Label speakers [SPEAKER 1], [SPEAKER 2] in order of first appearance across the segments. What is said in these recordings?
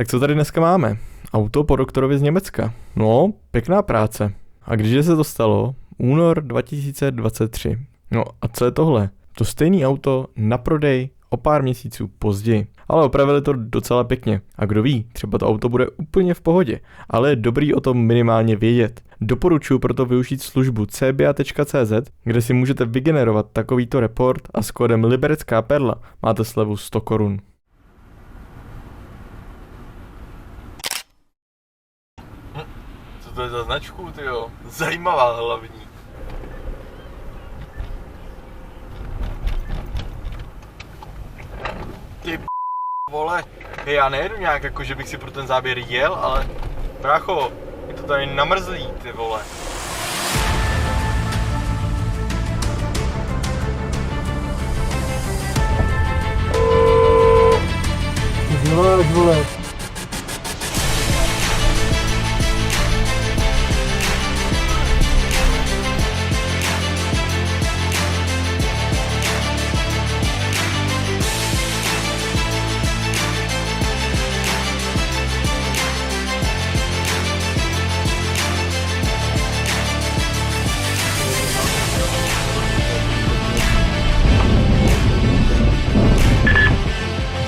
[SPEAKER 1] Tak co tady dneska máme? Auto po doktorovi z Německa. No, pěkná práce. A když se to stalo? Únor 2023. No a co je tohle? To stejný auto na prodej o pár měsíců později. Ale opravili to docela pěkně. A kdo ví, třeba to auto bude úplně v pohodě. Ale je dobrý o tom minimálně vědět. Doporučuji proto využít službu cba.cz, kde si můžete vygenerovat takovýto report a s kódem liberecká perla máte slevu 100 korun.
[SPEAKER 2] Co to je za značku, tyjo? Zajímavá hlavní. Ty vole, hej, já nejedu nějak jako, že bych si pro ten záběr jel, ale brácho, je to tady namrzlý, ty vole.
[SPEAKER 3] Vole.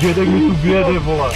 [SPEAKER 3] Dědek mi tu vyjede, vole.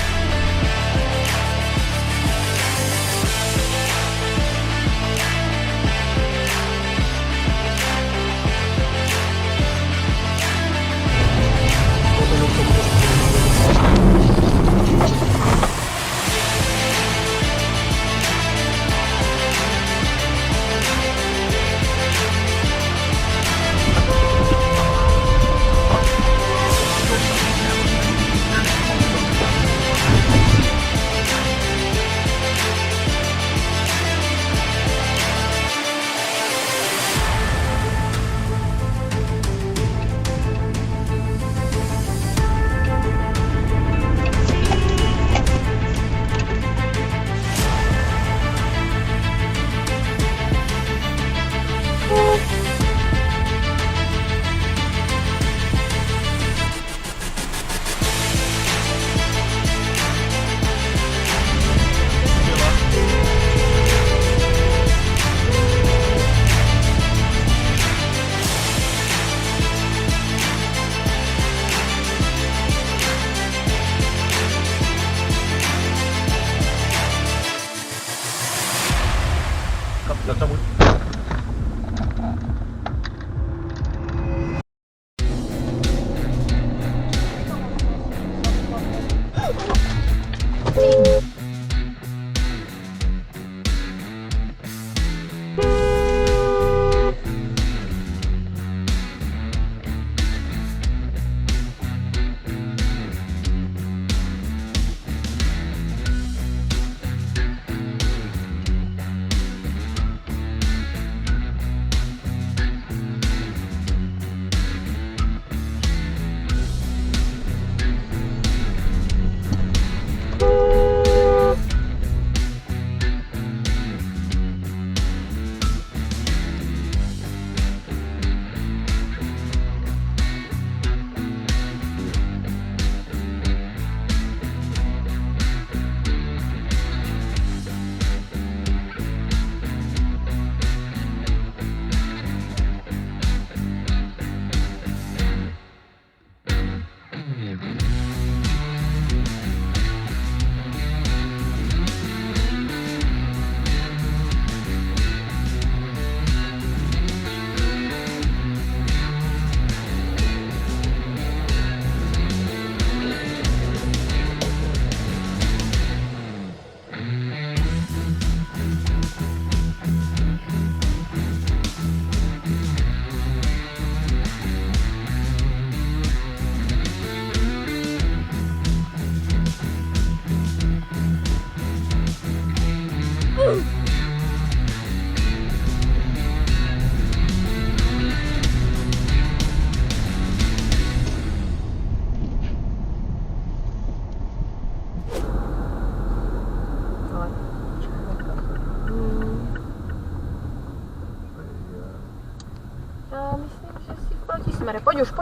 [SPEAKER 4] Smere, pojď už,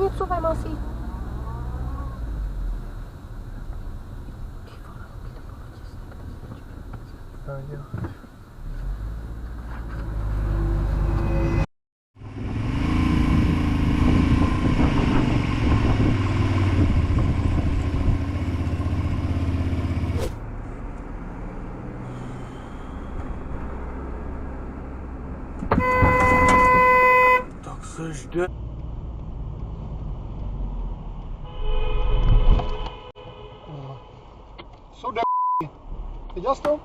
[SPEAKER 4] něco vem asi. Ty vole.
[SPEAKER 2] Tak se žde.
[SPEAKER 3] Jsou viděl jsi to?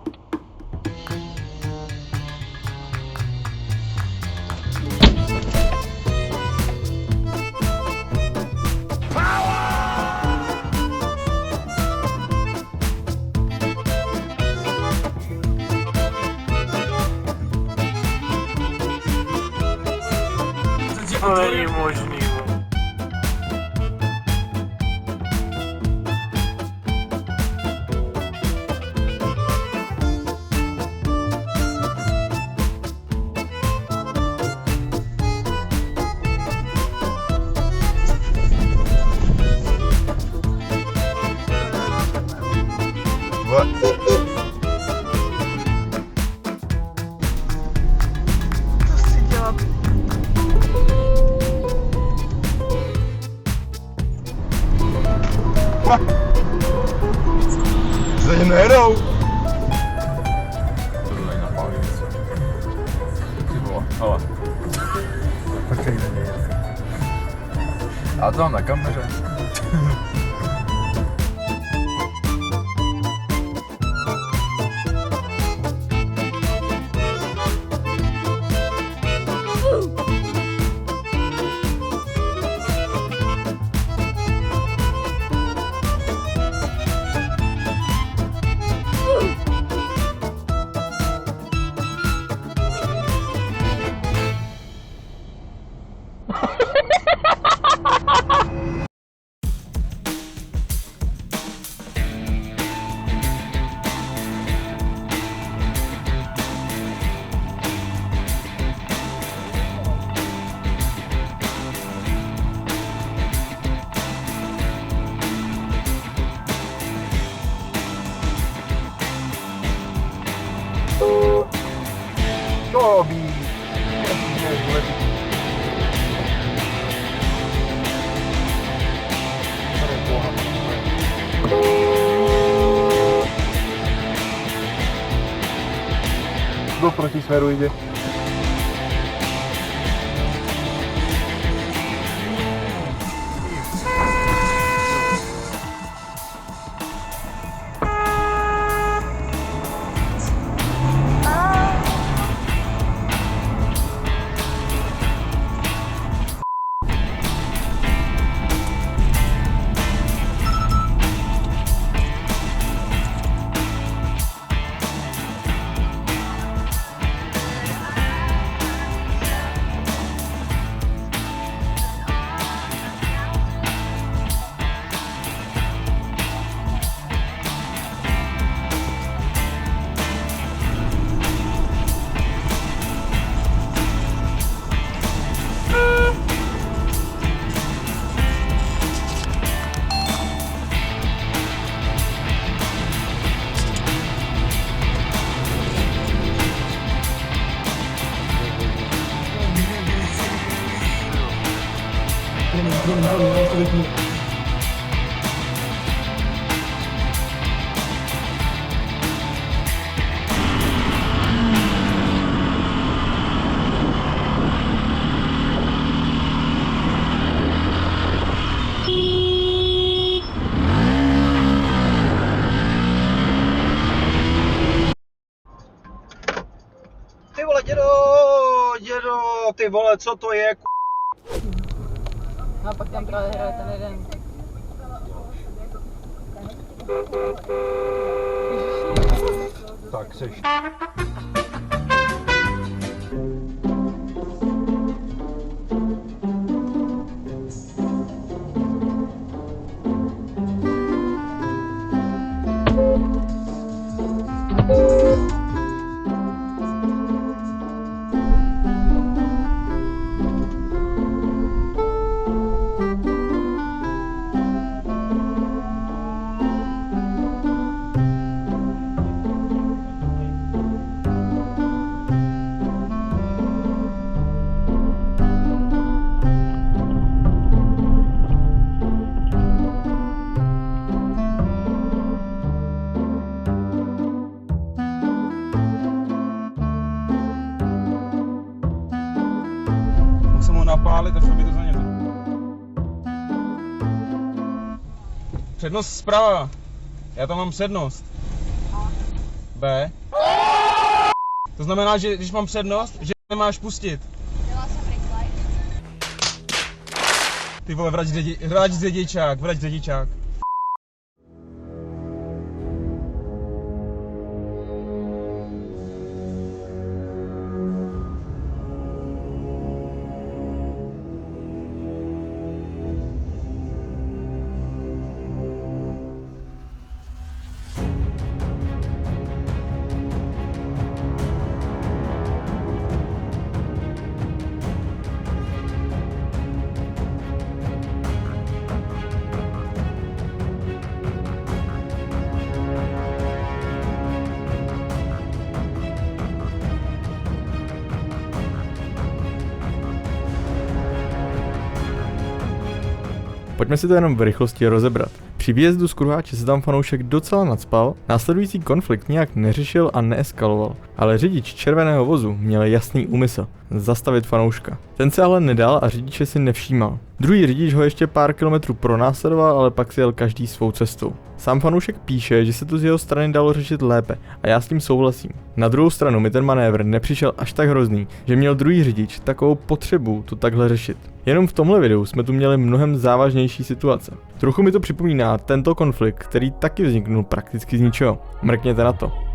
[SPEAKER 2] To není možný.
[SPEAKER 4] Za ním nejedou.
[SPEAKER 5] To tady napálí něco. Ty vole, hele.
[SPEAKER 3] Počkej, není.
[SPEAKER 5] Já to mám na kameře.
[SPEAKER 3] To ví. Do proti směru jde.
[SPEAKER 2] Ty vole, dědo, ty vole, co to je,
[SPEAKER 6] A pak tam právě hraje ten jeden.
[SPEAKER 3] Tak seš.
[SPEAKER 4] napálit a šlo by to za něm. Přednost zprava. Já tam mám přednost. B. To znamená, že když mám přednost, že nemáš pustit. Ty vole, vrať řidičák.
[SPEAKER 1] Pojďme si to jenom v rychlosti rozebrat. Při výjezdu z kruháče se tam fanoušek docela nacpal, následující konflikt nějak neřešil a neeskaloval, ale řidič červeného vozu měl jasný úmysl – zastavit fanouška. Ten se ale nedal a řidiče si nevšímal. Druhý řidič ho ještě pár kilometrů pronásledoval, ale pak si jel každý svou cestou. Sám fanoušek píše, že se to z jeho strany dalo řešit lépe a já s tím souhlasím. Na druhou stranu mi ten manévr nepřišel až tak hrozný, že měl druhý řidič takovou potřebu to takhle řešit. Jenom v tomhle videu jsme tu měli mnohem závažnější situace. Trochu mi to připomíná tento konflikt, který taky vzniknul prakticky z ničeho. Mrkněte na to.